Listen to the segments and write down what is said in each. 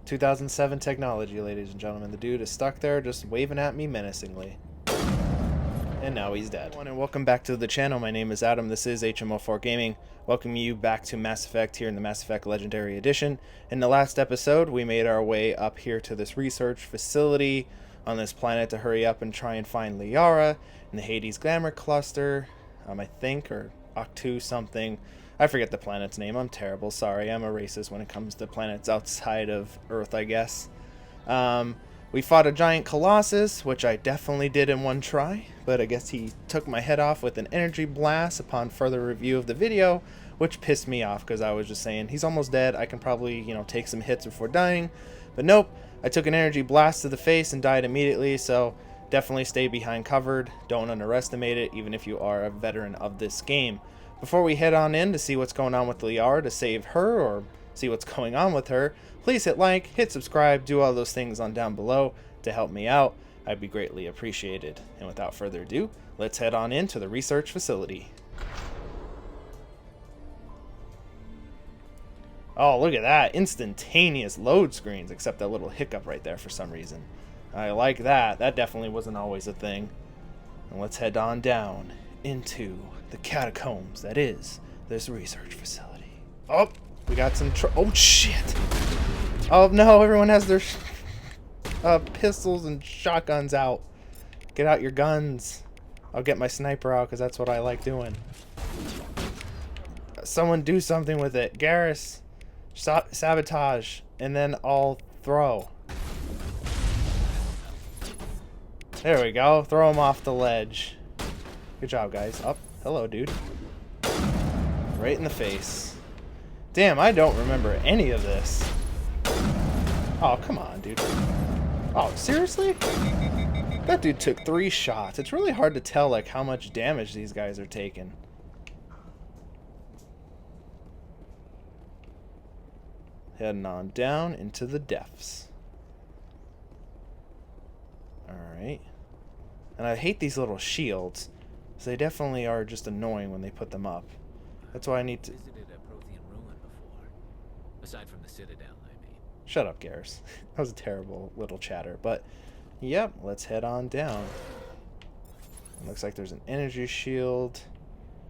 2007 technology, ladies and gentlemen. The dude is stuck there just waving at me menacingly. And now he's dead. And welcome back to the channel. My name is Adam. This is HMO4 Gaming. Welcome you back to Mass Effect here in the Mass Effect Legendary Edition. In the last episode, we made our way up here to this research facility on this planet to hurry up and try and find Liara in the Hades Glamour Cluster, I think, or Octu something. I forget the planet's name. I'm terrible. Sorry, I'm a racist when it comes to planets outside of Earth, I guess. We fought a giant colossus, which I definitely did in one try, but I guess he took my head off with an energy blast upon further review of the video, which pissed me off because I was just saying, he's almost dead, I can probably, take some hits before dying. But nope, I took an energy blast to the face and died immediately, so definitely stay behind covered. Don't underestimate it, even if you are a veteran of this game. Before we head on in to see what's going on with Liara to save her, or see what's going on with her, please hit like, hit subscribe, do all those things on down below to help me out. I'd be greatly appreciated. And without further ado, let's head on into the research facility. Oh, look at that. Instantaneous load screens, except that little hiccup right there for some reason. I like that. That definitely wasn't always a thing. And let's head on down into the catacombs that is this research facility. Oh, we got some oh shit. Oh no, everyone has their pistols and shotguns out. Get out your guns. I'll get my sniper out because that's what I like doing. Someone do something with it. Garrus, sabotage, and then I'll throw. There we go. Throw him off the ledge. Good job, guys. Up. Hello, dude. Right in the face. Damn, I don't remember any of this. Oh, come on, dude. Oh, seriously? That dude took 3 shots. It's really hard to tell, like, how much damage these guys are taking. Heading on down into the depths. Alright. And I hate these little shields. So they definitely are just annoying when they put them up. That's why I need to... Visited a Prothean ruin before. Aside from the Citadel, I mean. Shut up, Garrus. That was a terrible little chatter. But, yep, let's head on down. It looks like there's an energy shield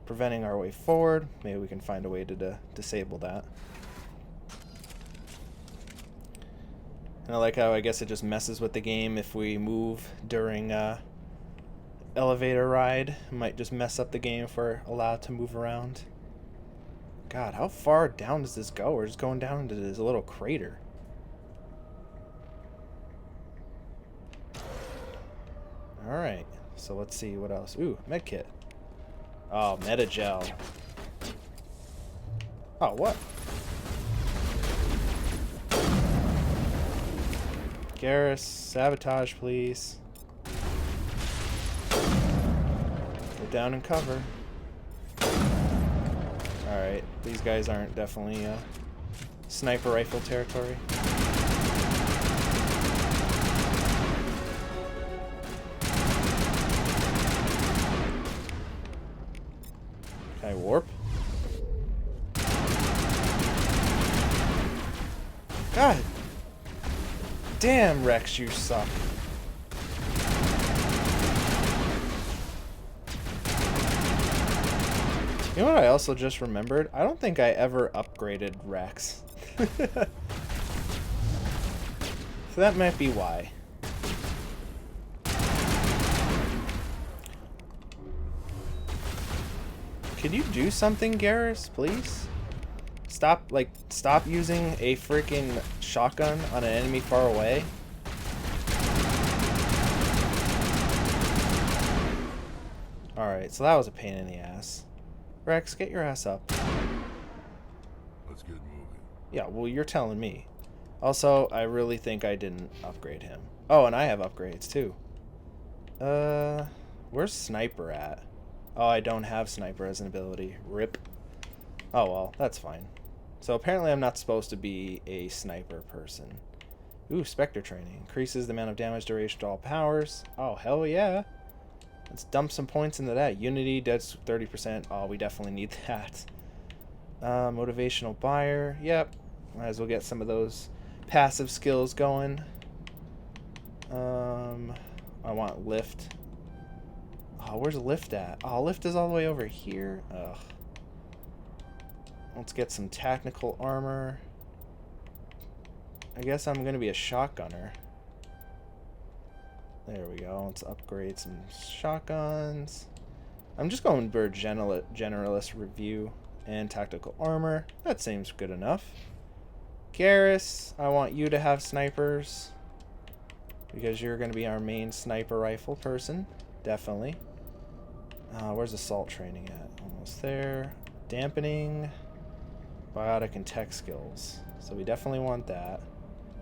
preventing our way forward. Maybe we can find a way to disable that. And I like how I guess it just messes with the game if we move during elevator ride. It might just mess up the game if we're allowed to move around. God, how far down does this go? We're just going down into this little crater. Alright, so let's see what else. Ooh, medkit. Oh, metagel. Oh, what? Garrus, sabotage, please. Get down and cover. Alright, these guys aren't definitely sniper rifle territory. Can I warp? God damn, Rex, you suck. You know what I also just remembered? I don't think I ever upgraded Rex. So that might be why. Could you do something, Garrus, please? Stop using a freaking shotgun on an enemy far away. Alright, so that was a pain in the ass. Rex, get your ass up. Let's get moving. Yeah, well, you're telling me. Also, I really think I didn't upgrade him. Oh, and I have upgrades, too. Where's Sniper at? Oh, I don't have Sniper as an ability. RIP. Oh, well, that's fine. So apparently I'm not supposed to be a sniper person. Ooh, Spectre training. Increases the amount of damage duration to all powers. Oh, hell yeah. Let's dump some points into that. Unity, deads 30%. Oh, we definitely need that. Motivational buyer. Yep. Might as well get some of those passive skills going. I want lift. Oh, where's lift at? Oh, lift is all the way over here. Ugh. Let's get some technical armor. I guess I'm gonna be a shotgunner. There we go. Let's upgrade some shotguns. I'm just going for generalist review and tactical armor. That seems good enough. Garrus, I want you to have snipers because you're going to be our main sniper rifle person. Definitely. Where's assault training at? Almost there. Dampening, biotic, and tech skills. So we definitely want that.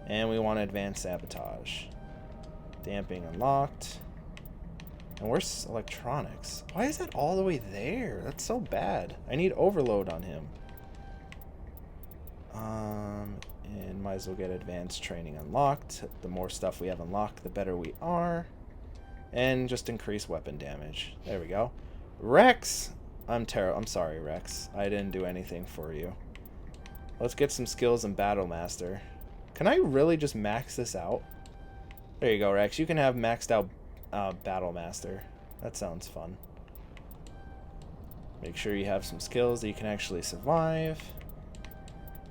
And we want advanced sabotage. Damping unlocked. And where's electronics? Why is that all the way there? That's so bad. I need overload on him. And might as well get advanced training unlocked. The more stuff we have unlocked, the better we are. And just increase weapon damage. There we go. Rex! I'm sorry, Rex. I didn't do anything for you. Let's get some skills in Battle Master. Can I really just max this out? There you go, Rex. You can have maxed out Battle Master. That sounds fun. Make sure you have some skills that you can actually survive.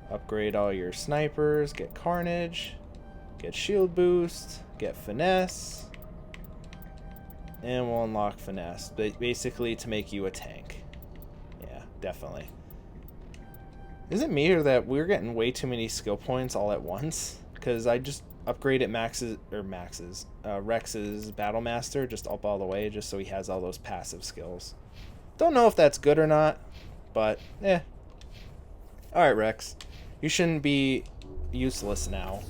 Upgrade all your snipers. Get Carnage. Get Shield Boost. Get Finesse. And we'll unlock Finesse. Basically to make you a tank. Yeah, definitely. Is it me or that we're getting way too many skill points all at once? Because I just upgraded Rex's Battle Master just up all the way just so he has all those passive skills. Don't know if that's good or not, but Alright, Rex. You shouldn't be useless now.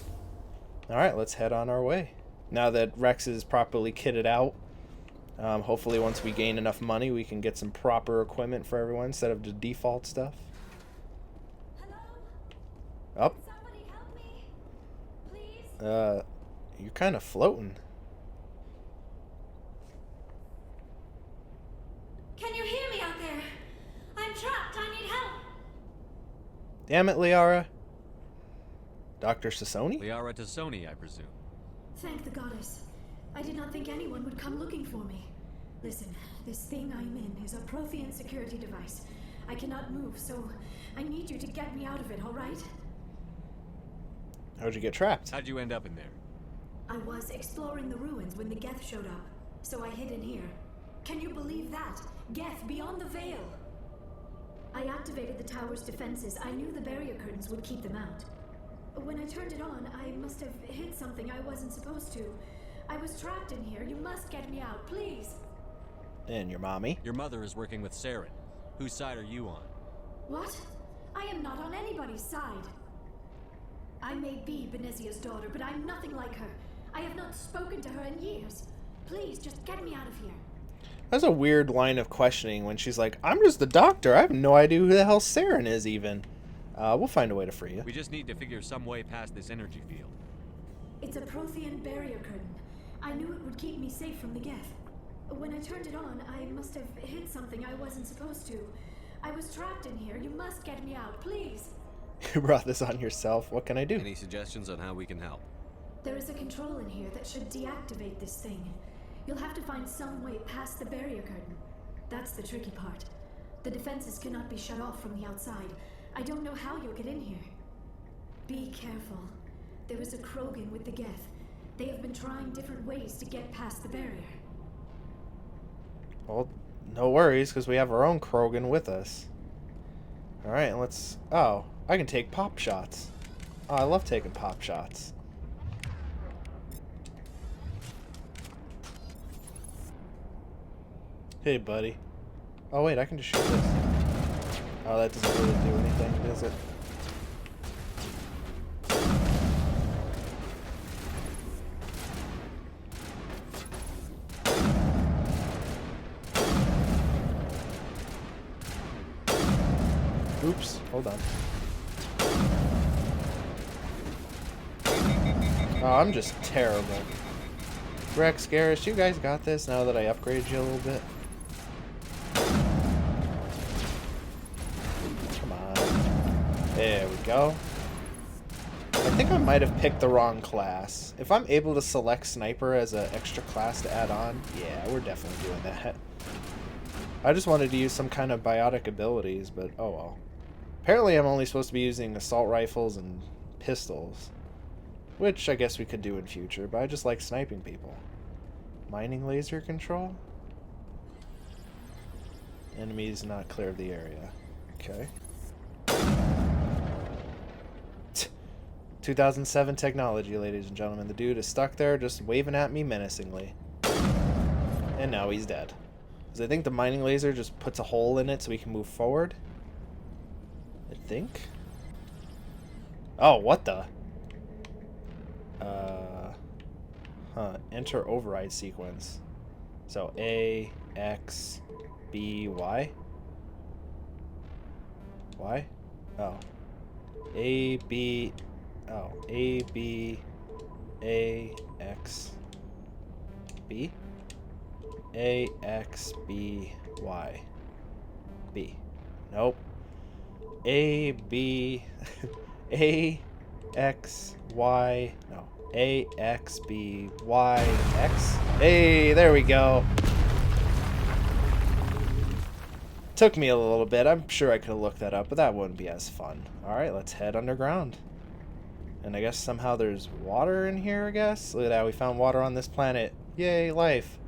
Alright, let's head on our way. Now that Rex is properly kitted out, hopefully once we gain enough money, we can get some proper equipment for everyone instead of the default stuff. Hello? Up. Somebody help me, please. You're kind of floating. Can you hear me out there? I'm trapped. I need help. Damn it, Liara. Dr. Sassoni? Liara Tassoni, I presume. Thank the goddess. I did not think anyone would come looking for me. Listen, this thing I'm in is a Prothean security device. I cannot move, so I need you to get me out of it, all right? How'd you get trapped? How'd you end up in there? I was exploring the ruins when the Geth showed up, so I hid in here. Can you believe that? Geth beyond the veil! I activated the tower's defenses. I knew the barrier curtains would keep them out. When I turned it on, I must have hit something I wasn't supposed to. I was trapped in here. You must get me out, please. And your mommy? Your mother is working with Saren. Whose side are you on? What? I am not on anybody's side. I may be Benezia's daughter, but I'm nothing like her. I have not spoken to her in years. Please, just get me out of here. That's a weird line of questioning when she's like, I'm just the doctor. I have no idea who the hell Saren is even. We'll find a way to free you. We just need to figure some way past this energy field. It's a Prothean barrier curtain. I knew it would keep me safe from the Geth. When I turned it on, I must have hit something I wasn't supposed to. I was trapped in here. You must get me out, please. You brought this on yourself. What can I do? Any suggestions on how we can help? There is a control in here that should deactivate this thing. You'll have to find some way past the barrier curtain. That's the tricky part. The defenses cannot be shut off from the outside. I don't know how you'll get in here. Be careful. There is a Krogan with the Geth. They have been trying different ways to get past the barrier. Well, no worries, because we have our own Krogan with us. Alright, let's... Oh, I can take pop shots. Oh, I love taking pop shots. Hey, buddy. Oh, wait, I can just shoot this. Oh, that doesn't really do anything, does it? Oops, hold on. Oh, I'm just terrible. Rex, Garrus, you guys got this now that I upgraded you a little bit? Come on. There we go. I think I might have picked the wrong class. If I'm able to select sniper as an extra class to add on, yeah, we're definitely doing that. I just wanted to use some kind of biotic abilities, but oh well. Apparently I'm only supposed to be using assault rifles and pistols, which I guess we could do in future, but I just like sniping people. Mining laser control? Enemies not clear of the area. Okay. 2007 technology, ladies and gentlemen. The dude is stuck there just waving at me menacingly. And now he's dead. Because I think the mining laser just puts a hole in it so we can move forward. I think. Oh, what the? Enter override sequence. So A, X, B, Y? Y? Oh. A, B... Oh, A, B, A, X, B? A, X, B, Y. B. Nope. A, B, A, X, Y. No. A, X, B, Y, X. Hey, there we go. Took me a little bit. I'm sure I could have looked that up, but that wouldn't be as fun. Alright, let's head underground. And I guess somehow there's water in here, I guess? Look at that, we found water on this planet. Yay, life.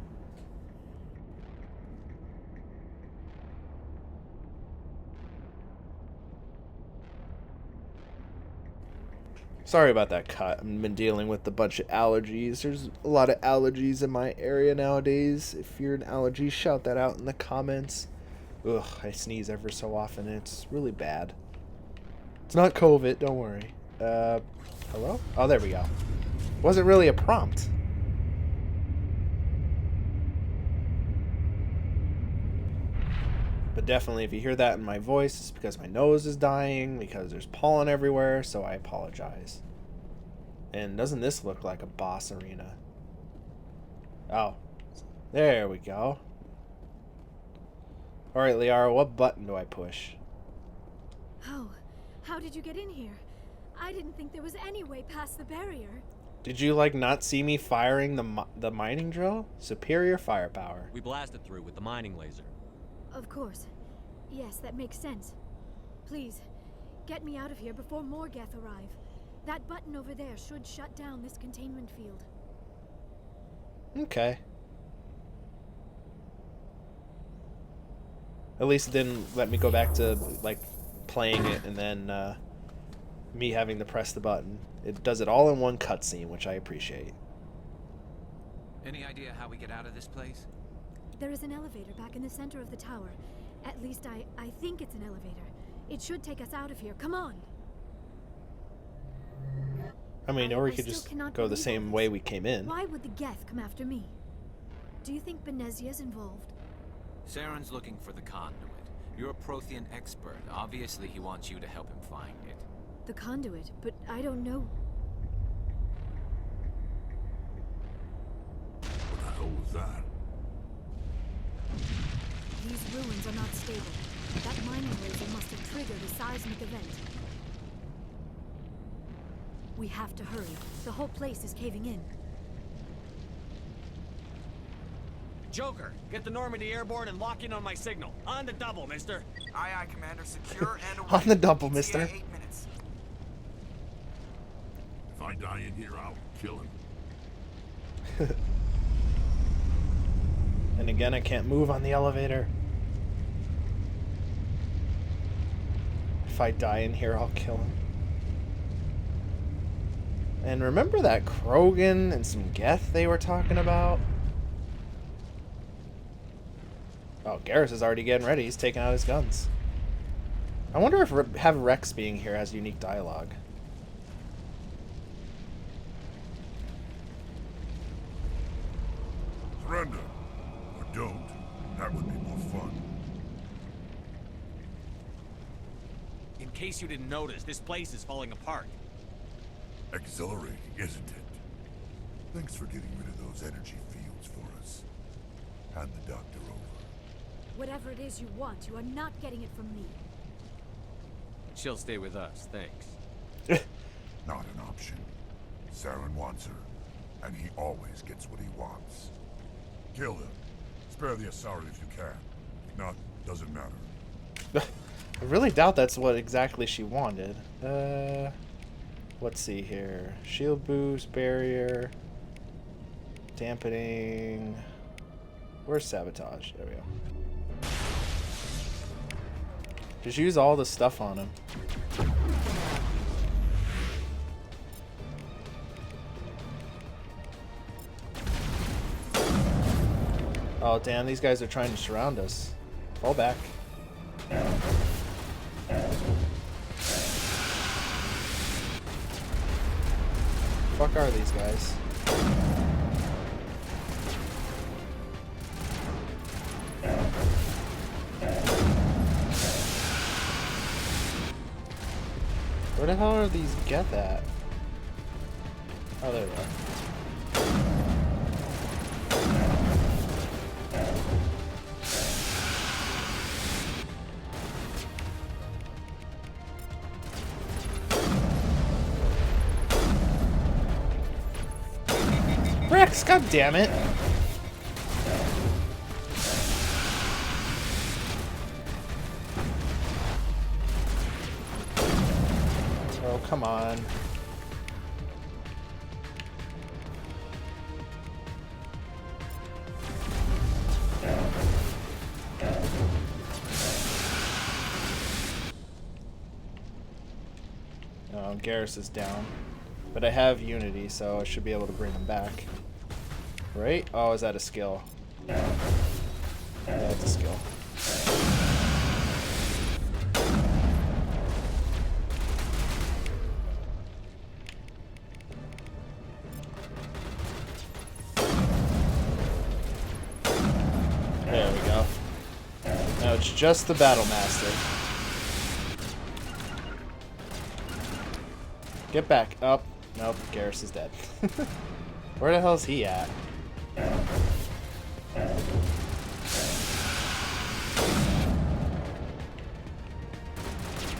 Sorry about that cut. I've been dealing with a bunch of allergies. There's a lot of allergies in my area nowadays. If you're an allergy, shout that out in the comments. Ugh, I sneeze ever so often and it's really bad. It's not COVID, don't worry. Hello? Oh, there we go. Wasn't really a prompt. But definitely, if you hear that in my voice, it's because my nose is dying, because there's pollen everywhere, so I apologize. And doesn't this look like a boss arena? Oh. There we go. Alright, Liara, what button do I push? Oh, how did you get in here? I didn't think there was any way past the barrier. Did you, like, not see me firing the mining drill? Superior firepower. We blasted through with the mining laser. Of course. Yes, that makes sense. Please, get me out of here before more Geth arrive. That button over there should shut down this containment field. Okay. At least it didn't let me go back to, like, playing it and then, me having to press the button. It does it all in one cutscene, which I appreciate. Any idea how we get out of this place? There is an elevator back in the center of the tower. At least I think it's an elevator. It should take us out of here. Come on. I mean, or we could just go the same way we came in. Why would the Geth come after me? Do you think Benezia's involved? Saren's looking for the conduit. You're a Prothean expert. Obviously, he wants you to help him find it. The conduit, but I don't know. What the hell was that? These ruins are not stable. That mining laser must have triggered a seismic event. We have to hurry. The whole place is caving in. Joker, get the Normandy airborne and lock in on my signal. On the double, mister. Aye, aye, Commander. Secure and away. On the double, ETA mister. 8 minutes. If I die in here, I'll kill him. And again, I can't move on the elevator. If I die in here, I'll kill him. And remember that Krogan and some Geth they were talking about? Oh, Garrus is already getting ready. He's taking out his guns. I wonder if have Rex being here has unique dialogue. Surrender. Or don't. That would be more fun. In case you didn't notice, this place is falling apart. Exhilarating, isn't it? Thanks for getting rid of those energy fields for us. Hand the doctor over. Whatever it is you want, you are not getting it from me. She'll stay with us, thanks. Not an option. Saren wants her, and he always gets what he wants. Kill him. Spare the Asari if you can. If not, doesn't matter. I really doubt that's what exactly she wanted. Let's see here. Shield boost, barrier, dampening. Where's sabotage? There we go. Just use all the stuff on him. Oh damn, these guys are trying to surround us. Fall back. Fuck are these guys? Where the hell are these Geth at? Oh, there they are. Rex, god damn it! Oh, come on. Oh, Garrus is down. But I have Unity, so I should be able to bring him back. Right? Oh, is that a skill? Yeah, it's a skill. There we go. Now it's just the Battle Master. Get back. Up. Nope, Garrus is dead. Where the hell is he at?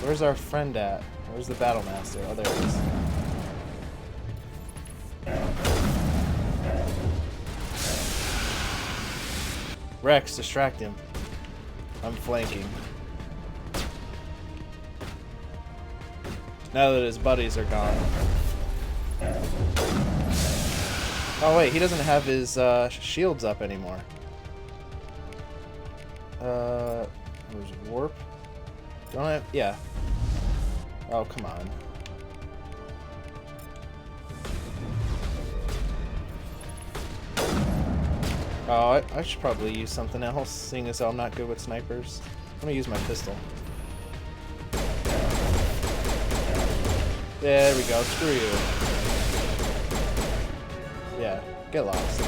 Where's our friend at? Where's the Battle Master? Oh, there it is. Rex, distract him. I'm flanking. Now that his buddies are gone. Oh wait, he doesn't have his shields up anymore. Where's warp? Don't I have? Yeah. Oh, come on. Oh, I should probably use something else, seeing as though I'm not good with snipers. I'm gonna use my pistol. There we go, screw you. Yeah, get lost.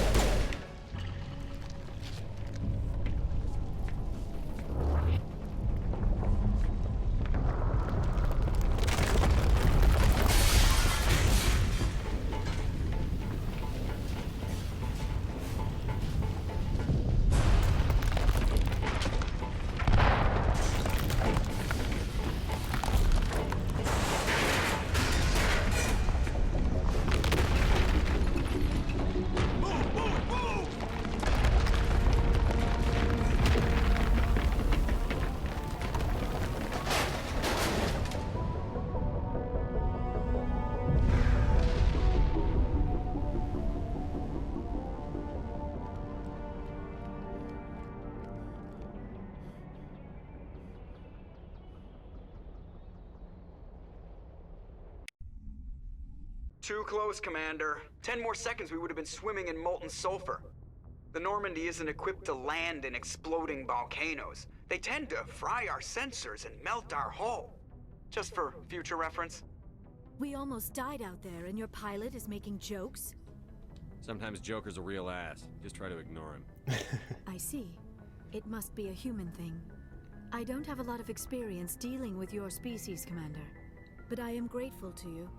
Too close, Commander. 10 more seconds we would have been swimming in molten sulfur. The Normandy isn't equipped to land in exploding volcanoes. They tend to fry our sensors and melt our hull. Just for future reference. We almost died out there, and your pilot is making jokes? Sometimes Joker's a real ass. Just try to ignore him. I see. It must be a human thing. I don't have a lot of experience dealing with your species, Commander. But I am grateful to you.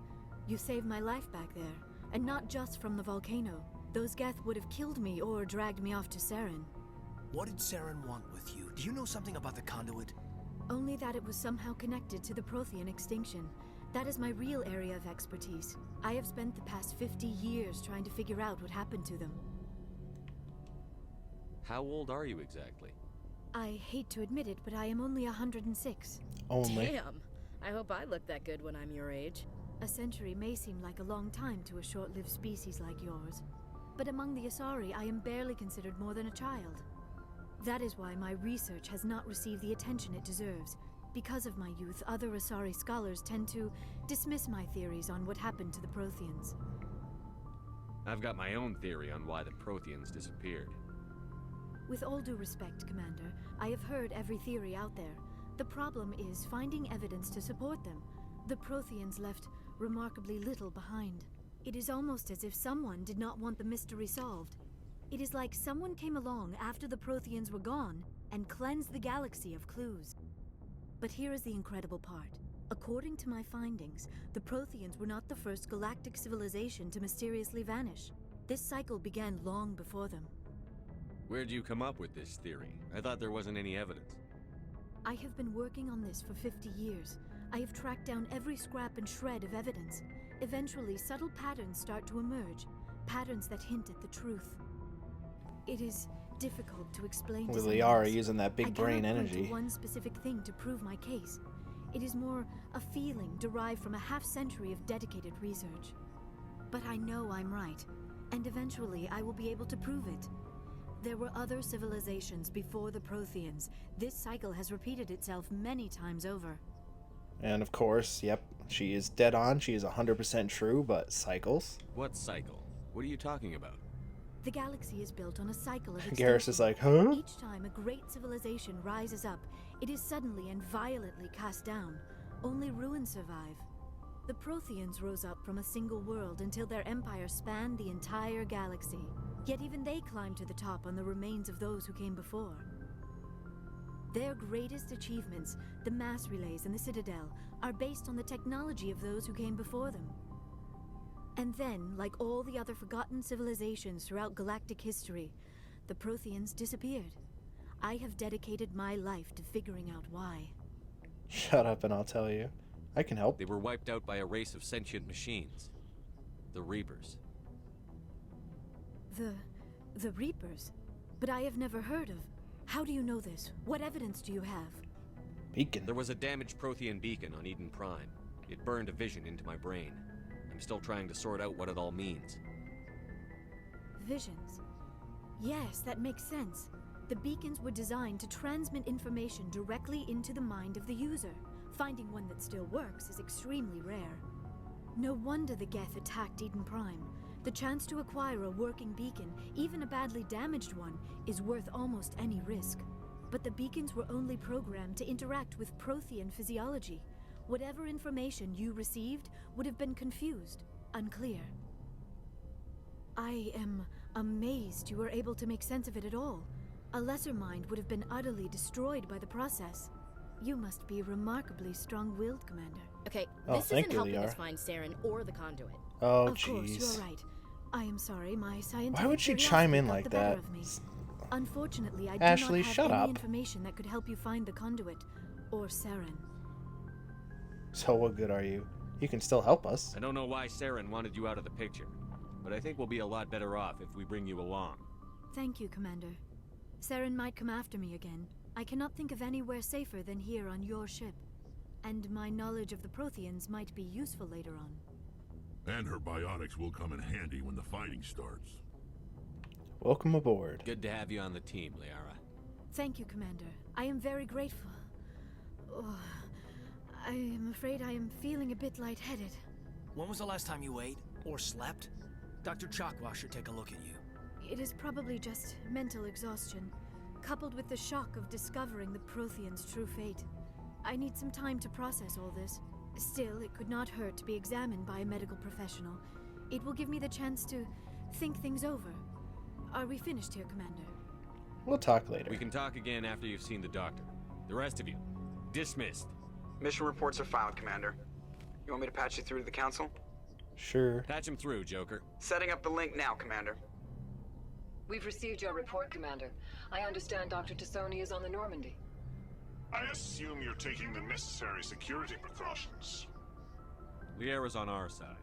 You saved my life back there, and not just from the volcano. Those Geth would have killed me or dragged me off to Saren. What did Saren want with you? Do you know something about the conduit? Only that it was somehow connected to the Prothean extinction. That is my real area of expertise. I have spent the past 50 years trying to figure out what happened to them. How old are you exactly? I hate to admit it, but I am only 106. Only. Damn. I hope I look that good when I'm your age. A century may seem like a long time to a short-lived species like yours, but among the Asari, I am barely considered more than a child. That is why my research has not received the attention it deserves. Because of my youth, other Asari scholars tend to dismiss my theories on what happened to the Protheans. I've got my own theory on why the Protheans disappeared. With all due respect, Commander, I have heard every theory out there. The problem is finding evidence to support them. The Protheans left remarkably little behind. It is almost as if someone did not want the mystery solved. It is like someone came along after the Protheans were gone and cleansed the galaxy of clues. But here is the incredible part. According to my findings, the Protheans were not the first galactic civilization to mysteriously vanish. This cycle began long before them. Where'd you come up with this theory? I thought there wasn't any evidence. I have been working on this for 50 years. I have tracked down every scrap and shred of evidence. Eventually, subtle patterns start to emerge, patterns that hint at the truth. It is difficult to explain With to Liara someone else. using that big brain I cannot point energy. to one specific thing to prove my case. It is more a feeling derived from a half-century of dedicated research. But I know I'm right, and eventually I will be able to prove it. There were other civilizations before the Protheans. This cycle has repeated itself many times over. And of course, yep, she is dead on. She is 100% true, but cycles. What cycle? What are you talking about? The galaxy is built on a cycle of extinction. Garrus is like, huh? Each time a great civilization rises up, it is suddenly and violently cast down. Only ruins survive. The Protheans rose up from a single world until their empire spanned the entire galaxy. Yet even they climbed to the top on the remains of those who came before. Their greatest achievements, the mass relays and the Citadel, are based on the technology of those who came before them. And then, like all the other forgotten civilizations throughout galactic history, the Protheans disappeared. I have dedicated my life to figuring out why. Shut up and I'll tell you. I can help. They were wiped out by a race of sentient machines. The Reapers. The Reapers? But I have never heard of. How do you know this? What evidence do you have? Beacon. There was a damaged Prothean beacon on Eden Prime. It burned a vision into my brain. I'm still trying to sort out what it all means. Visions. Yes, that makes sense. The beacons were designed to transmit information directly into the mind of the user. Finding one that still works is extremely rare. No wonder the Geth attacked Eden Prime. The chance to acquire a working beacon, even a badly damaged one, is worth almost any risk. But the beacons were only programmed to interact with Prothean physiology. Whatever information you received would have been confused, unclear. I am amazed you were able to make sense of it at all. A lesser mind would have been utterly destroyed by the process. You must be remarkably strong-willed, Commander. Okay, Oh, this thank isn't you, helping Liara. us find Saren or the conduit. Oh, Of course, jeez. you're right. I am sorry, my scientific Why would she curiosity chime in got like the better that? of me. Unfortunately, I Ashley, do not shut have any up. information that could help you find the conduit or Saren. So what good are you? You can still help us. I don't know why Saren wanted you out of the picture, but I think we'll be a lot better off if we bring you along. Thank you, Commander. Saren might come after me again. I cannot think of anywhere safer than here on your ship. And my knowledge of the Protheans might be useful later on. And her biotics will come in handy when the fighting starts. Welcome aboard. Good to have you on the team, Liara. Thank you, Commander. I am very grateful. Oh, I am afraid I am feeling a bit lightheaded. When was the last time you ate or slept? Dr. Chakwa should take a look at you. It is probably just mental exhaustion, coupled with the shock of discovering the Protheans' true fate. I need some time to process all this. Still, it could not hurt to be examined by a medical professional. It will give me the chance to think things over. Are we finished here, Commander? We'll talk later. We can talk again after you've seen the doctor. The rest of you, dismissed. Mission reports are filed, Commander. You want me to patch you through to the Council? Sure. Patch him through, Joker. Setting up the link now, Commander. We've received your report, Commander. I understand Dr. Tassoni is on the Normandy. I assume you're taking the necessary security precautions. Liara's on our side.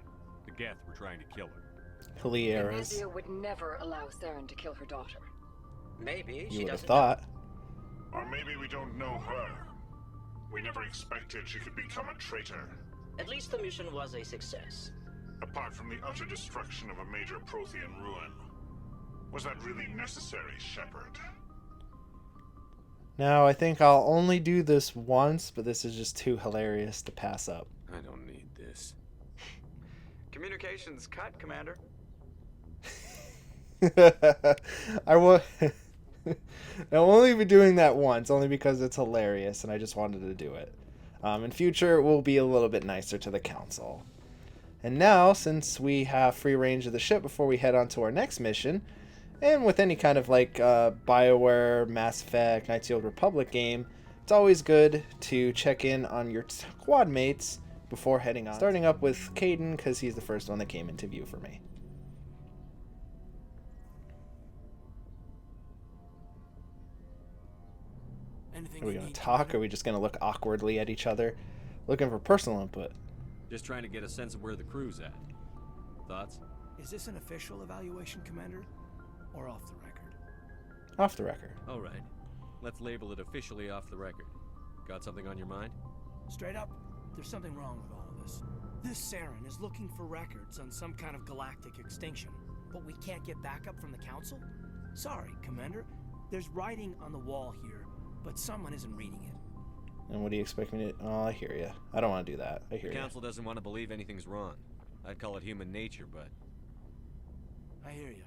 The Geth were trying to kill her. Liara's. Venezia would never allow Saren to kill her daughter. Maybe You she would have doesn't thought. Or maybe we don't know her. We never expected she could become a traitor. know. At least the mission was a success. Apart from the utter destruction of a major Prothean ruin. Was that really necessary, Shepard? Now, I think I'll only do this once, but this is just too hilarious to pass up. I don't need this. Communications cut, Commander. I will. I'll only be doing that once, only because it's hilarious, and I just wanted to do it. In future, we'll be a little bit nicer to the Council. And now, since we have free range of the ship before we head on to our next mission, and with any kind of like BioWare, Mass Effect, Knights of the Old Republic game, it's always good to check in on your squad mates before heading on. Starting up with Kaden, because he's the first one that came into view for me. Anything Are we you going need, to talk, or Commander? are we just going to look awkwardly at each other, looking for personal input? Just trying to get a sense of where the crew's at. Thoughts? Is this an official evaluation, Commander? Or off the record? Off the record. All right. Let's label it officially off the record. Got something on your mind? Straight up, there's something wrong with all of this. This Saren is looking for records on some kind of galactic extinction, but we can't get backup from the Council? Sorry, Commander. There's writing on the wall here, but someone isn't reading it. And what do you expect me to... Oh, I hear you. I don't want to do that. I hear The you. Council doesn't want to believe anything's wrong. I'd call it human nature, but... I hear you.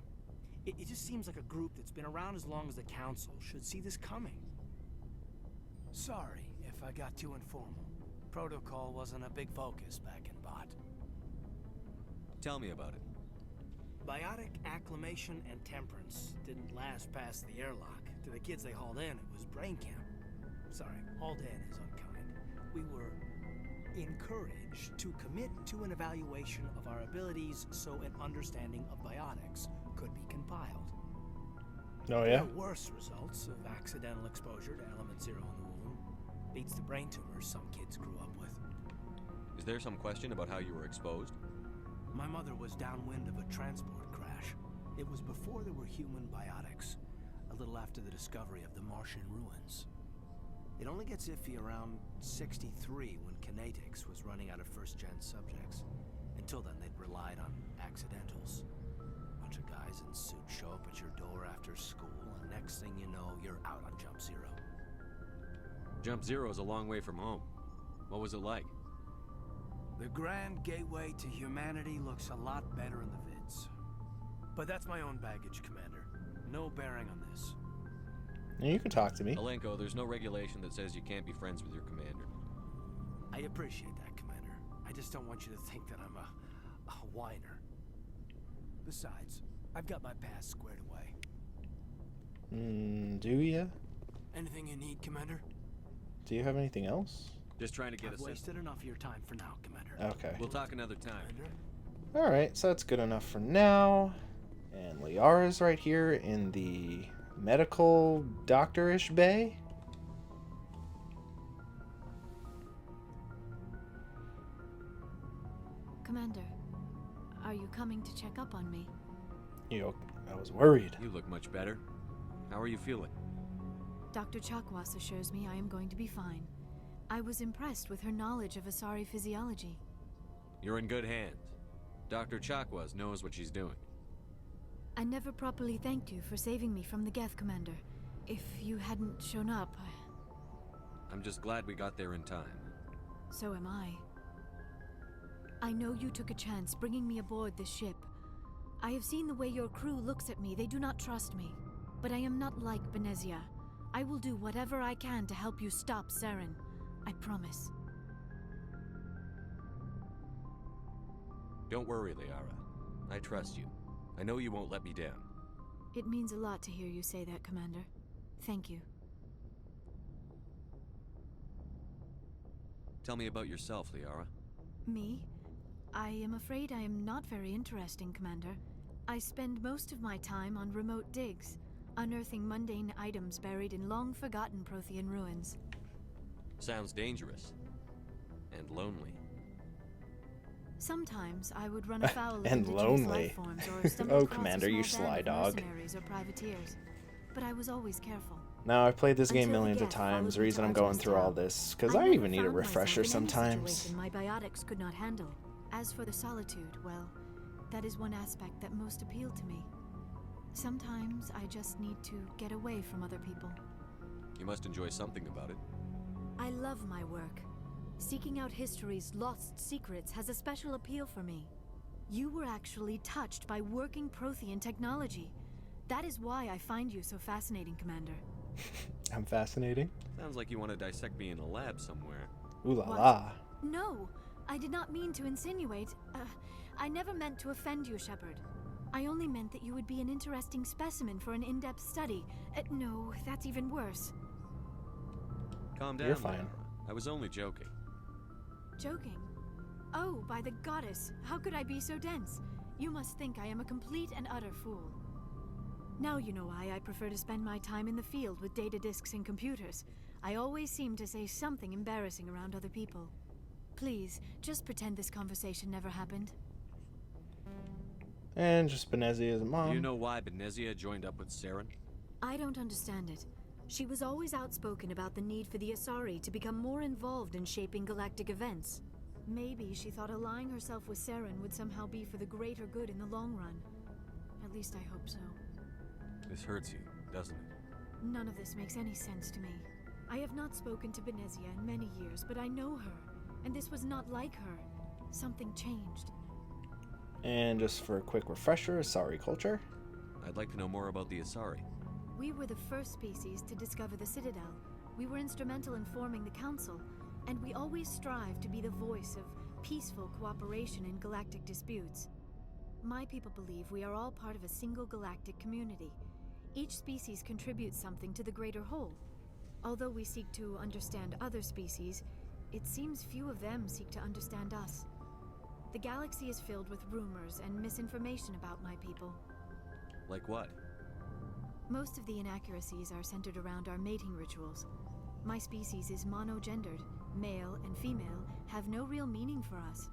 It just seems like a group that's been around as long as the Council should see this coming. Sorry if I got too informal. Protocol wasn't a big focus back in Bot. Tell me about it. Biotic acclimation and temperance didn't last past the airlock. To the kids they hauled in, it was brain camp. Sorry, hauled in is unkind. We were encouraged to commit to an evaluation of our abilities so an understanding of biotics could be compiled. Oh, There yeah? are worse results of accidental exposure to element 0 in the womb. Beats the brain tumors some kids grew up with. Is there some question about how you were exposed? My mother was downwind of a transport crash. It was before there were human biotics, a little after the discovery of the Martian ruins. It only gets iffy around 63 when kinetics was running out of first-gen subjects. Until then, they'd relied on accidentals. Bunch of guys in suits show up at your door after school, and next thing you know, you're out on Jump Zero. Jump Zero is a long way from home. What was it like? The grand gateway to humanity looks a lot better in the vids. But that's my own baggage, Commander. No bearing on this. Yeah, you can talk to me. Alenko, there's no regulation that says you can't be friends with your commander. I appreciate that, Commander. I just don't want you to think that I'm a whiner. Besides, I've got my past squared away. Do ya? Anything you need, Commander? Do you have anything else? Just trying to get I've a sense. wasted enough of your time for now, Commander. Okay. We'll talk another time. Commander? Alright, so that's good enough for now. And Liara's right here in the medical doctor-ish bay. Commander, are you coming to check up on me? I was worried. You look much better. How are you feeling? Dr. Chakwas assures me I am going to be fine. I was impressed with her knowledge of Asari physiology. You're in good hands. Dr. Chakwas knows what she's doing. I never properly thanked you for saving me from the Geth, Commander. If you hadn't shown up, I'm just glad we got there in time. so am I. I know you took a chance bringing me aboard this ship. I have seen the way your crew looks at me. They do not trust me. But I am not like Venezia. I will do whatever I can to help you stop Saren. I promise. Don't worry, Liara. I trust you. I know you won't let me down. It means a lot to hear you say that, Commander. Thank you. Tell me about yourself, Liara. Me? I am afraid I am not very interesting, Commander. I spend most of my time on remote digs, unearthing mundane items buried in long-forgotten Prothean ruins. Sounds dangerous. And lonely. Sometimes I would run afoul of And indigenous lonely. life forms or stumble Oh, across Commander, a you small band sly of dog. mercenaries or privateers. But I was always careful. Now, I've played this game Until the millions of Geth times. followed The me reason to I'm going Artemis through all Tower. this, because I I never even need a found myself refresher in any sometimes. situation my biotics could not handle. As for the solitude, well, that is one aspect that most appealed to me. Sometimes I just need to get away from other people. You must enjoy something about it. I love my work. Seeking out history's lost secrets has a special appeal for me. You were actually touched by working Prothean technology. That is why I find you so fascinating, Commander. I'm fascinating. Sounds like you want to dissect me in a lab somewhere. Ooh la What? la. No, I did not mean to insinuate. I never meant to offend you, Shepard. I only meant that you would be an interesting specimen for an in-depth study. No, that's even worse. Calm down, You're fine. Liara. I was only joking. Joking? Oh, by the goddess, how could I be so dense? You must think I am a complete and utter fool. Now you know why I prefer to spend my time in the field with data disks and computers. I always seem to say something embarrassing around other people. Please, just pretend this conversation never happened. And just Benezia's mom. Do you know why Benezia joined up with Saren? I don't understand it. She was always outspoken about the need for the Asari to become more involved in shaping galactic events. Maybe she thought allying herself with Saren would somehow be for the greater good in the long run. At least I hope so. This hurts you, doesn't it? None of this makes any sense to me. I have not spoken to Benezia in many years, but I know her, and this was not like her. Something changed. And just for a quick refresher, Asari culture. I'd like to know more about the Asari. We were the first species to discover the Citadel. We were instrumental in forming the Council, and we always strive to be the voice of peaceful cooperation in galactic disputes. My people believe we are all part of a single galactic community. Each species contributes something to the greater whole. Although we seek to understand other species, it seems few of them seek to understand us. The galaxy is filled with rumors and misinformation about my people. Like what? Most of the inaccuracies are centered around our mating rituals. My species is monogendered. Male and female have no real meaning for us.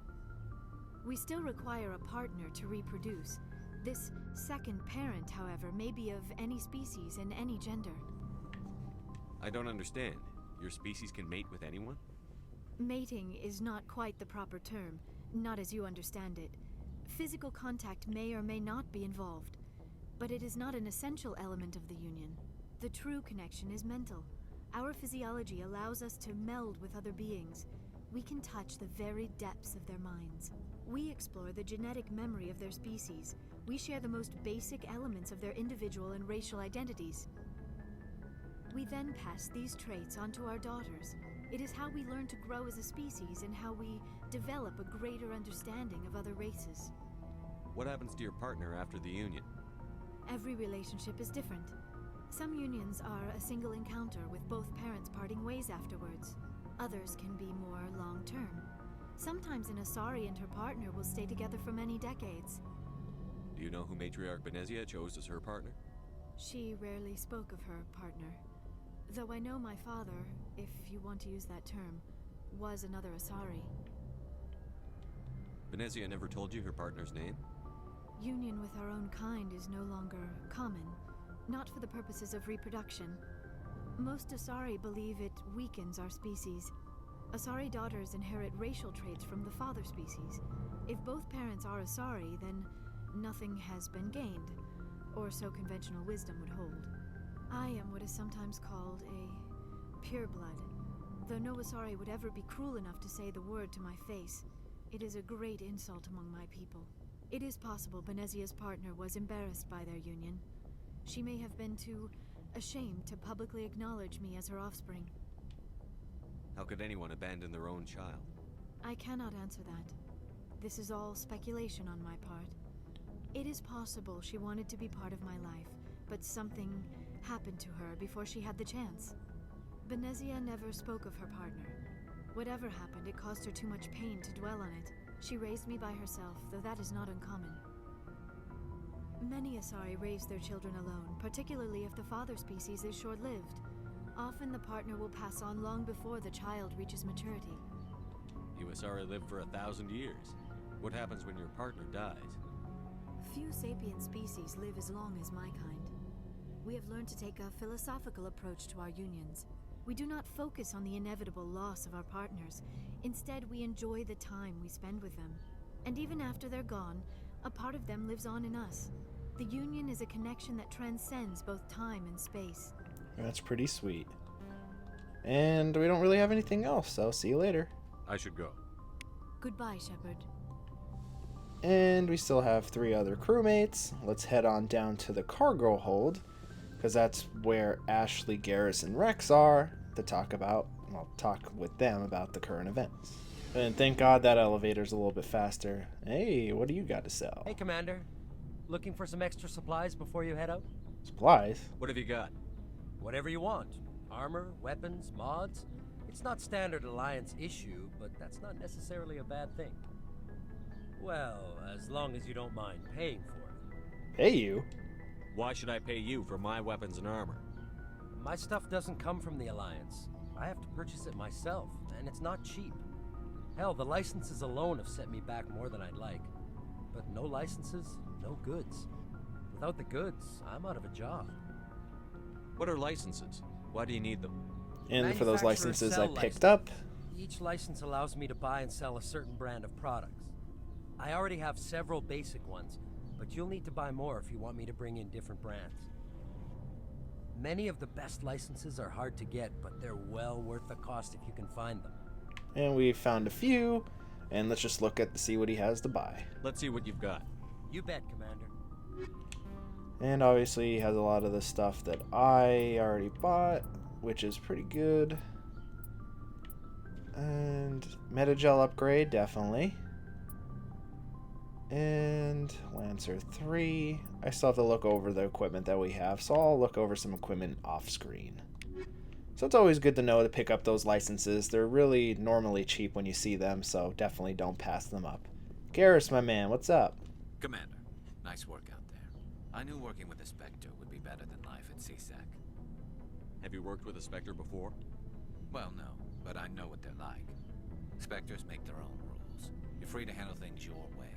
We still require a partner to reproduce. This second parent, however, may be of any species and any gender. I don't understand. Your species can mate with anyone? Mating is not quite the proper term, not as you understand it. Physical contact may or may not be involved, but it is not an essential element of the union. The true connection is mental. Our physiology allows us to meld with other beings. We can touch the very depths of their minds. We explore the genetic memory of their species. We share the most basic elements of their individual and racial identities. We then pass these traits onto our daughters. It is how we learn to grow as a species and how we develop a greater understanding of other races. What happens to your partner after the union? Every relationship is different. Some unions are a single encounter with both parents parting ways afterwards. Others can be more long-term. Sometimes an Asari and her partner will stay together for many decades. Do you know who Matriarch Benezia chose as her partner? She rarely spoke of her partner. Though I know my father, if you want to use that term, was another Asari. Benezia never told you her partner's name? Union with our own kind is no longer common, not for the purposes of reproduction. Most Asari believe it weakens our species. Asari daughters inherit racial traits from the father species. If both parents are Asari, then nothing has been gained, or so conventional wisdom would hold. I am what is sometimes called a pureblood. Though no Asari would ever be cruel enough to say the word to my face, it is a great insult among my people. It is possible Benezia's partner was embarrassed by their union. She may have been too ashamed to publicly acknowledge me as her offspring. How could anyone abandon their own child? I cannot answer that. This is all speculation on my part. It is possible she wanted to be part of my life, but something happened to her before she had the chance. Benezia never spoke of her partner. Whatever happened, it caused her too much pain to dwell on it. She raised me by herself, though that is not uncommon. Many Asari raise their children alone, particularly if the father species is short-lived. Often the partner will pass on long before the child reaches maturity. You Asari lived for 1,000 years. What happens when your partner dies? Few sapient species live as long as my kind. We have learned to take a philosophical approach to our unions. We do not focus on the inevitable loss of our partners. Instead, we enjoy the time we spend with them. And even after they're gone, a part of them lives on in us. The union is a connection that transcends both time and space. That's pretty sweet. And we don't really have anything else, so see you later. I should go. Goodbye, Shepard. And we still have 3 other crewmates. Let's head on down to the cargo hold, because that's where Ashley, Garrus, and Rex are to talk with them about the current events. And thank God that elevator's a little bit faster. Hey, what do you got to sell? Hey, Commander. Looking for some extra supplies before you head out? Supplies? What have you got? Whatever you want. Armor, weapons, mods. It's not standard Alliance issue, but that's not necessarily a bad thing. Well, as long as you don't mind paying for it. Pay you? Why should I pay you for my weapons and armor? My stuff doesn't come from the Alliance. I have to purchase it myself, and it's not cheap. Hell, the licenses alone have set me back more than I'd like. But no licenses, no goods. Without the goods, I'm out of a job. What are licenses? Why do you need them? And for those licenses I Manufacturers picked sell up. Each license allows me to buy and sell a certain brand of products. I already have several basic ones, but you'll need to buy more if you want me to bring in different brands. Many of the best licenses are hard to get, but they're well worth the cost if you can find them. And we found a few, and let's just look at see what he has to buy. Let's see what you've got. You bet, Commander. And obviously he has a lot of the stuff that I already bought, which is pretty good. And Metagel upgrade, definitely. And Lancer 3. I still have to look over the equipment that we have, so I'll look over some equipment off screen. So it's always good to know to pick up those licenses. They're really normally cheap when you see them, so definitely don't pass them up. Garrus, my man, what's up? Commander, nice work out there. I knew working with a Spectre would be better than life at CSEC. Have you worked with a Spectre before? Well, no, but I know what they're like. Spectres make their own rules. You're free to handle things your way.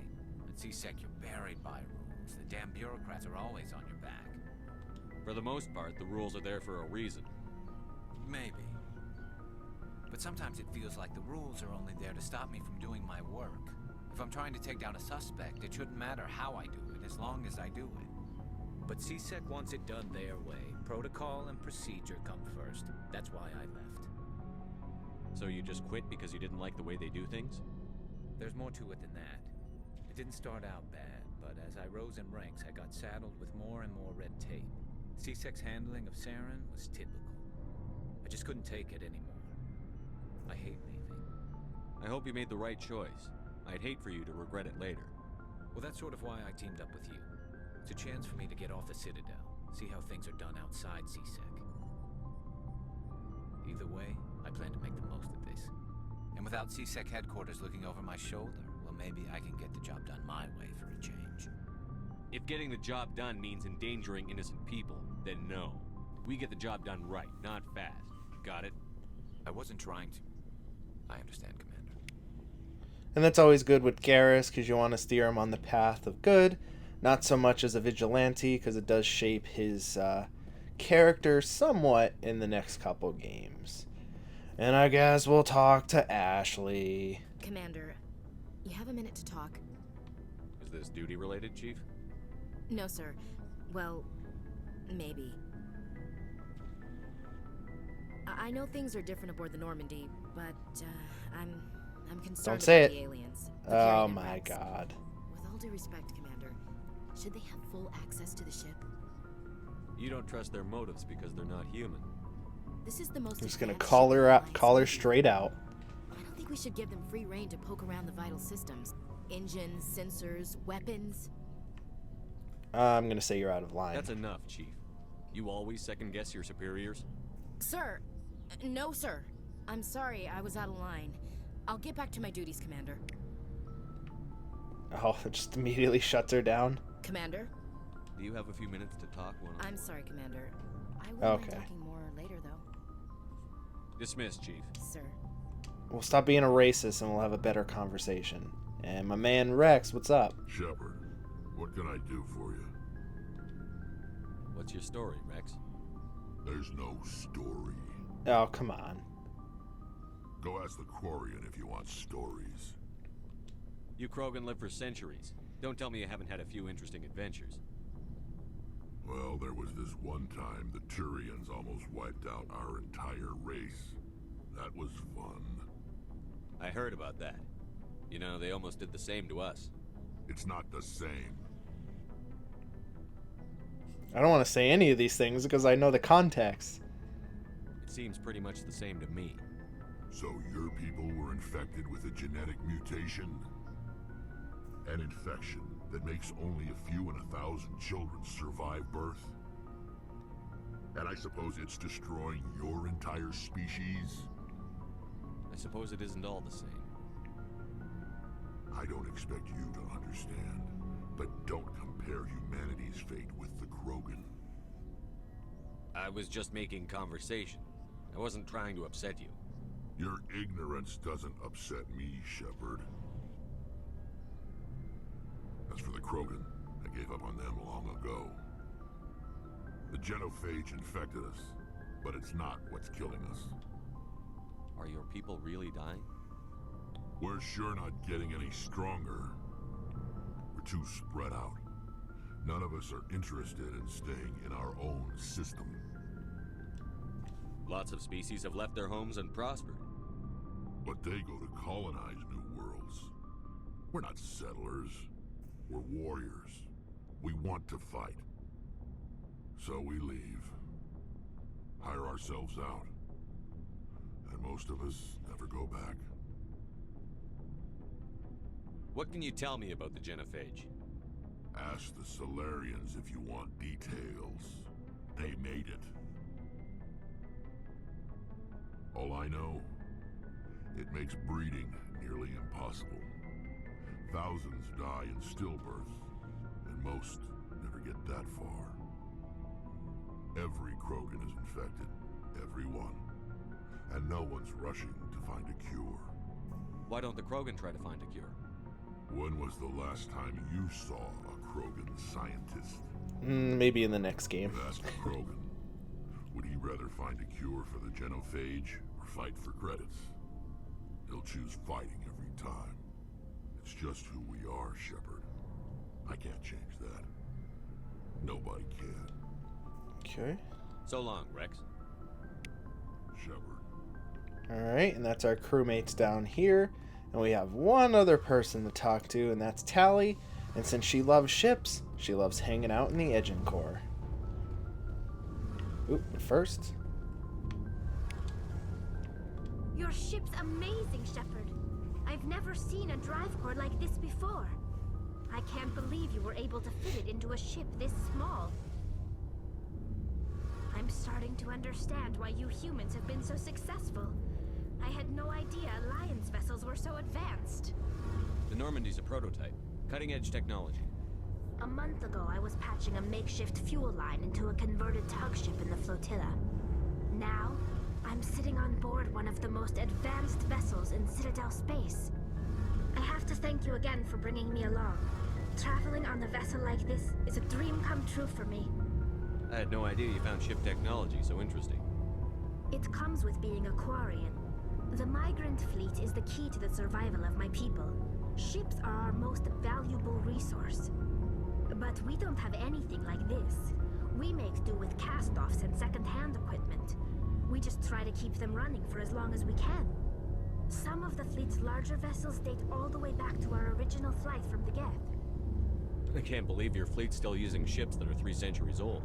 At CSEC, you're buried by rules. The damn bureaucrats are always on your back. For the most part, the rules are there for a reason. Maybe. But sometimes it feels like the rules are only there to stop me from doing my work. If I'm trying to take down a suspect, it shouldn't matter how I do it, as long as I do it. But CSEC wants it done their way. Protocol and procedure come first. That's why I left. So you just quit because you didn't like the way they do things? There's more to it than that. It didn't start out bad, but as I rose in ranks, I got saddled with more and more red tape. CSEC's handling of Saren was typical. I just couldn't take it anymore. I hate leaving. I hope you made the right choice. I'd hate for you to regret it later. Well, that's sort of why I teamed up with you. It's a chance for me to get off the Citadel, see how things are done outside CSEC. Either way, I plan to make the most of this. And without CSEC headquarters looking over my shoulder, well, maybe I can get the job done my way for a change. If getting the job done means endangering innocent people, then no. We get the job done right, not fast. Got it? I wasn't trying to. I understand, Commander. And that's always good with Garrus, because you want to steer him on the path of good. Not so much as a vigilante, because it does shape his character somewhat in the next couple games. And I guess we'll talk to Ashley. Commander, you have a minute to talk? Is this duty-related, Chief? No, sir. Well, maybe. I know things are different aboard the Normandy, but I'm concerned Don't say about it. the aliens. Oh my God. With all due respect, Commander, should they have full access to the ship? You don't trust their motives because they're not human. This is the most. I'm just gonna advanced call ship her in out, the call her Alliance. straight out. I don't think we should give them free rein to poke around the vital systems. Engines, sensors, weapons. I'm gonna say you're out of line. That's enough, Chief. You always second-guess your superiors? Sir, no, sir. I'm sorry, I was out of line. I'll get back to my duties, Commander. Oh, it just immediately shuts her down. Commander? Do you have a few minutes to talk? I'm sorry, Commander. I wouldn't mind talking more later, though. Dismissed, Chief. Sir. We'll stop being a racist and we'll have a better conversation. And my man Rex, what's up? Shepard, what can I do for you? What's your story, Rex? There's no story. Oh, come on. Go ask the Quarian if you want stories. You Krogan live for centuries. Don't tell me you haven't had a few interesting adventures. Well, there was this one time the Turians almost wiped out our entire race. That was fun. I heard about that. You know, they almost did the same to us. It's not the same. I don't want to say any of these things because I know the context. It seems pretty much the same to me. So your people were infected with a genetic mutation? An infection that makes only a few in 1,000 children survive birth? And I suppose it's destroying your entire species? I suppose it isn't all the same. I don't expect you to understand, but don't compare humanity's fate with the Krogan. I was just making conversation. I wasn't trying to upset you. Your ignorance doesn't upset me, Shepard. As for the Krogan, I gave up on them long ago. The genophage infected us, but it's not what's killing us. Are your people really dying? We're sure not getting any stronger. We're too spread out. None of us are interested in staying in our own system. Lots of species have left their homes and prospered. But they go to colonize new worlds. We're not settlers. We're warriors. We want to fight. So we leave. Hire ourselves out. And most of us never go back. What can you tell me about the genophage? Ask the Solarians if you want details. They made it. All I know, it makes breeding nearly impossible. Thousands die in stillbirth, and most never get that far. Every Krogan is infected, every one. And no one's rushing to find a cure. Why don't the Krogan try to find a cure? When was the last time you saw a Krogan scientist? Maybe in the next game. Ask a Krogan. Would he rather find a cure for the genophage or fight for credits? He'll choose fighting every time. It's just who we are, Shepard. I can't change that. Nobody can. Okay. So long, Rex. Shepard. Alright, and that's our crewmates down here. And we have one other person to talk to, and that's Tally. And since she loves ships, she loves hanging out in the Edging Core. Oop, but first... Your ship's amazing, Shepard. I've never seen a drive core like this before. I can't believe you were able to fit it into a ship this small. I'm starting to understand why you humans have been so successful. I had no idea Alliance vessels were so advanced. The Normandy's a prototype. Cutting-edge technology. A month ago, I was patching a makeshift fuel line into a converted tug ship in the flotilla. Now, I'm sitting on board one of the most advanced vessels in Citadel space. I have to thank you again for bringing me along. Traveling on a vessel like this is a dream come true for me. I had no idea you found ship technology so interesting. It comes with being a Quarian. The migrant fleet is the key to the survival of my people. Ships are our most valuable resource. But we don't have anything like this. We make do with cast-offs and second-hand equipment. We just try to keep them running for as long as we can. Some of the fleet's larger vessels date all the way back to our original flight from the Geth. I can't believe your fleet's still using ships that are 3 centuries old.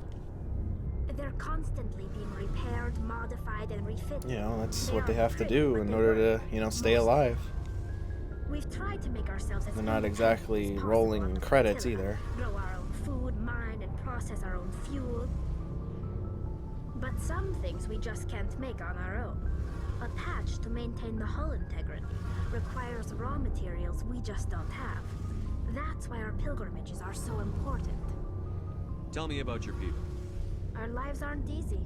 They're constantly being repaired, modified, and refitted. You know, that's what they have to do in order to, you know, stay alive. We've tried to make ourselves as They're not exactly rolling in credits either. Grow our own food, mine, and process our own fuel. But some things we just can't make on our own. A patch to maintain the hull integrity requires raw materials we just don't have. That's why our pilgrimages are so important. Tell me about your people. Our lives aren't easy.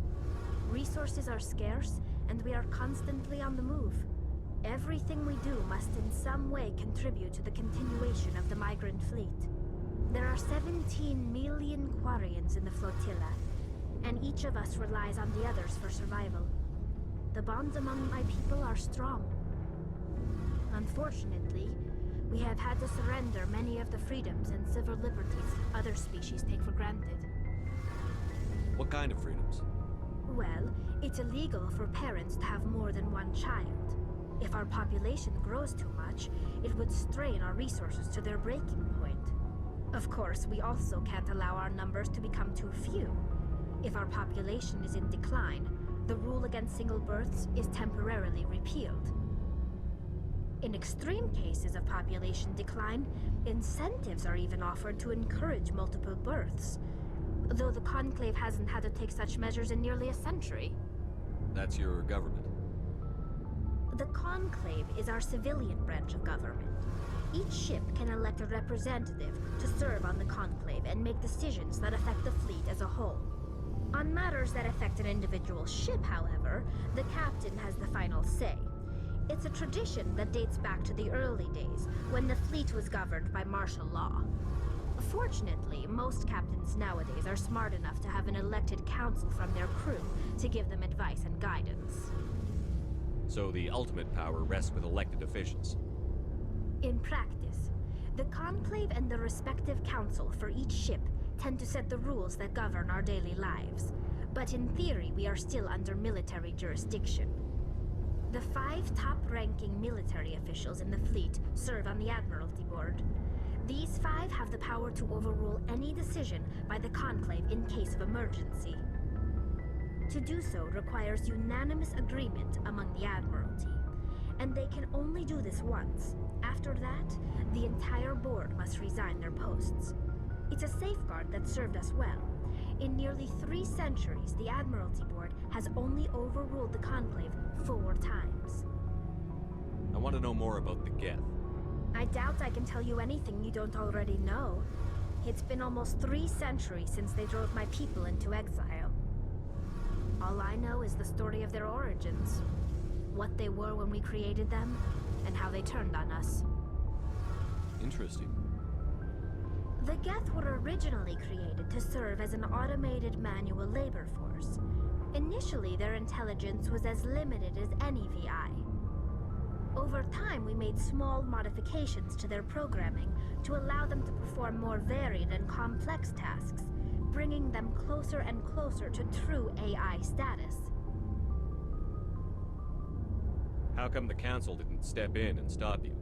Resources are scarce, and we are constantly on the move. Everything we do must in some way contribute to the continuation of the migrant fleet. There are 17 million Quarians in the flotilla, and each of us relies on the others for survival. The bonds among my people are strong. Unfortunately, we have had to surrender many of the freedoms and civil liberties other species take for granted. What kind of freedoms? Well, it's illegal for parents to have more than one child. If our population grows too much, it would strain our resources to their breaking point. Of course, we also can't allow our numbers to become too few. If our population is in decline, the rule against single births is temporarily repealed. In extreme cases of population decline, incentives are even offered to encourage multiple births, though the Conclave hasn't had to take such measures in nearly a century. That's your government. The Conclave is our civilian branch of government. Each ship can elect a representative to serve on the Conclave and make decisions that affect the fleet as a whole. On matters that affect an individual ship, however, the captain has the final say. It's a tradition that dates back to the early days, when the fleet was governed by martial law. Fortunately, most captains nowadays are smart enough to have an elected council from their crew to give them advice and guidance. So the ultimate power rests with elected officials. In practice, the Conclave and the respective council for each ship tend to set the rules that govern our daily lives. But in theory, we are still under military jurisdiction. The 5 top-ranking military officials in the fleet serve on the Admiralty Board. These 5 have the power to overrule any decision by the Conclave in case of emergency. To do so requires unanimous agreement among the Admiralty, and they can only do this once. After that, the entire board must resign their posts. It's a safeguard that served us well. In nearly 3 centuries, the Admiralty Board has only overruled the Conclave 4 times. I want to know more about the Geth. I doubt I can tell you anything you don't already know. It's been almost 3 centuries since they drove my people into exile. All I know is the story of their origins, what they were when we created them, and how they turned on us. Interesting. The Geth were originally created to serve as an automated manual labor force. Initially, their intelligence was as limited as any VI. Over time, we made small modifications to their programming to allow them to perform more varied and complex tasks, bringing them closer and closer to true AI status. How come the Council didn't step in and stop you?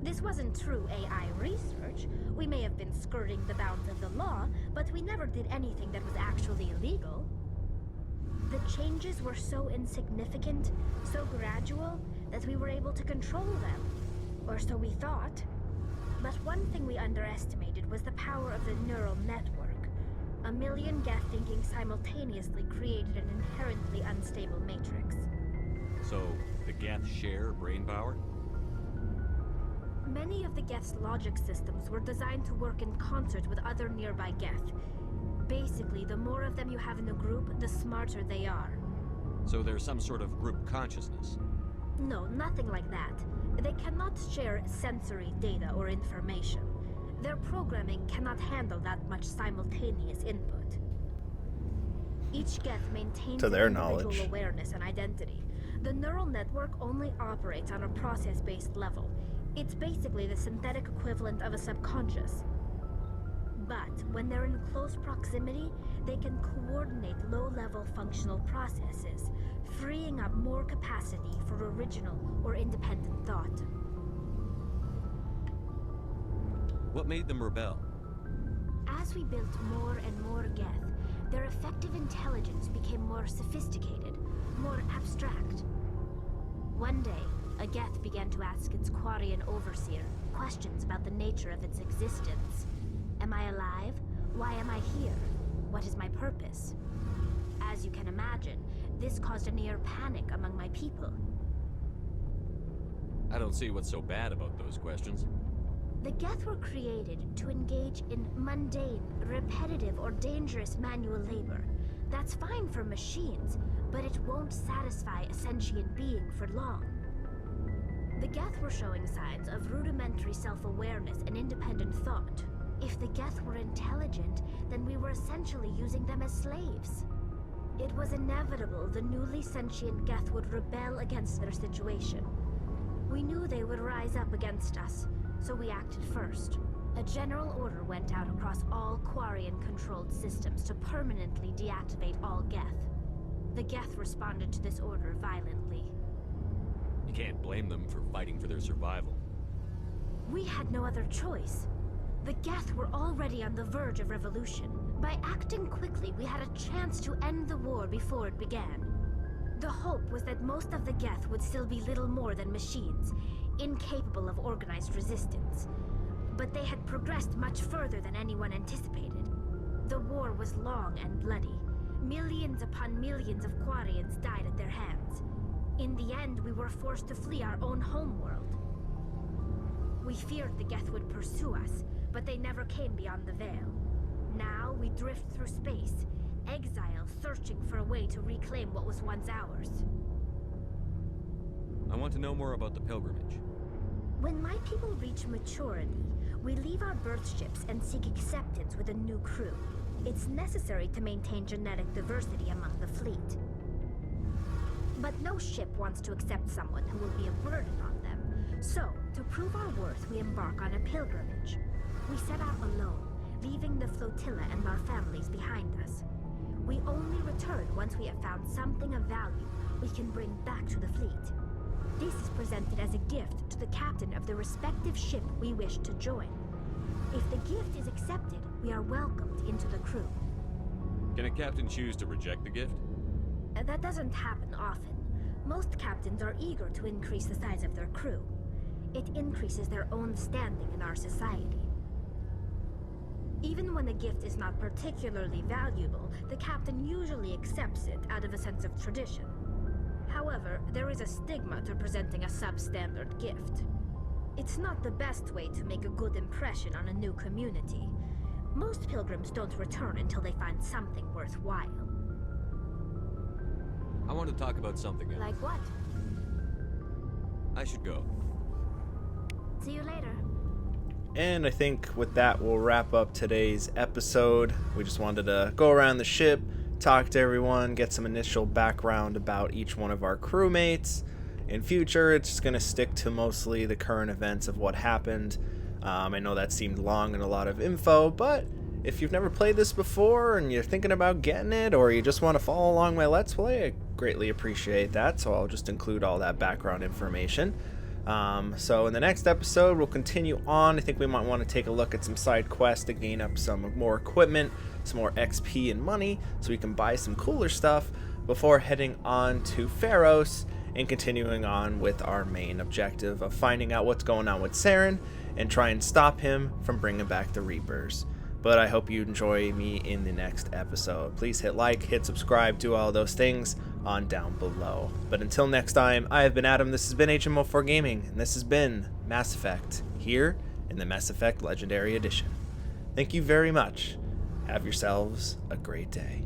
This wasn't true AI research. We may have been skirting the bounds of the law, but we never did anything that was actually illegal. The changes were so insignificant, so gradual, that we were able to control them. Or so we thought. But one thing we underestimated was the power of the neural network. A million Geth thinking simultaneously created an inherently unstable matrix. So, the Geth share brain power? Many of the Geth's logic systems were designed to work in concert with other nearby Geth. Basically, the more of them you have in a group, the smarter they are. So there's some sort of group consciousness? No, nothing like that. They cannot share sensory data or information. Their programming cannot handle that much simultaneous input. Each Geth maintains To their individual knowledge. awareness and identity. The neural network only operates on a process-based level. It's basically the synthetic equivalent of a subconscious. But when they're in close proximity, they can coordinate low-level functional processes, freeing up more capacity for original or independent thought. What made them rebel? As we built more and more Geth, their effective intelligence became more sophisticated, more abstract. One day, a Geth began to ask its Quarian overseer questions about the nature of its existence. Am I alive? Why am I here? What is my purpose? As you can imagine, this caused a near panic among my people. I don't see what's so bad about those questions. The Geth were created to engage in mundane, repetitive, or dangerous manual labor. That's fine for machines, but it won't satisfy a sentient being for long. The Geth were showing signs of rudimentary self-awareness and independent thought. If the Geth were intelligent, then we were essentially using them as slaves. It was inevitable the newly sentient Geth would rebel against their situation. We knew they would rise up against us, so we acted first. A general order went out across all Quarian-controlled systems to permanently deactivate all Geth. The Geth responded to this order violently. You can't blame them for fighting for their survival. We had no other choice. The Geth were already on the verge of revolution. By acting quickly, we had a chance to end the war before it began. The hope was that most of the Geth would still be little more than machines, incapable of organized resistance. But they had progressed much further than anyone anticipated. The war was long and bloody. Millions upon millions of Quarians died at their hands. In the end, we were forced to flee our own homeworld. We feared the Geth would pursue us, but they never came beyond the Veil. Now we drift through space, exile searching for a way to reclaim what was once ours. I want to know more about the pilgrimage. When my people reach maturity, we leave our birth ships and seek acceptance with a new crew. It's necessary to maintain genetic diversity among the fleet. But no ship wants to accept someone who will be a burden on them. So, to prove our worth, we embark on a pilgrimage. We set out alone, leaving the flotilla and our families behind us. We only return once we have found something of value we can bring back to the fleet. This is presented as a gift to the captain of the respective ship we wish to join. If the gift is accepted, we are welcomed into the crew. Can a captain choose to reject the gift? That doesn't happen often. Most captains are eager to increase the size of their crew. It increases their own standing in our society. Even when a gift is not particularly valuable, the captain usually accepts it out of a sense of tradition. However, there is a stigma to presenting a substandard gift. It's not the best way to make a good impression on a new community. Most pilgrims don't return until they find something worthwhile. I want to talk about something else. Like what? I should go. See you later. And I think with that, we'll wrap up today's episode. We just wanted to go around the ship, talk to everyone, get some initial background about each one of our crewmates. In future, it's just going to stick to mostly the current events of what happened. I know that seemed long and a lot of info, but if you've never played this before and you're thinking about getting it, or you just want to follow along my Let's Play, I greatly appreciate that, so I'll just include all that background information. So in the next episode, we'll continue on. I think we might want to take a look at some side quests to gain up some more equipment, some more XP and money, so we can buy some cooler stuff before heading on to Pharos and continuing on with our main objective of finding out what's going on with Saren and try and stop him from bringing back the Reapers. But I hope you enjoy me in the next episode. Please hit like, hit subscribe, do all those things on down below. But until next time, I have been Adam, this has been HMO4 Gaming, and this has been Mass Effect, here in the Mass Effect Legendary Edition. Thank you very much. Have yourselves a great day.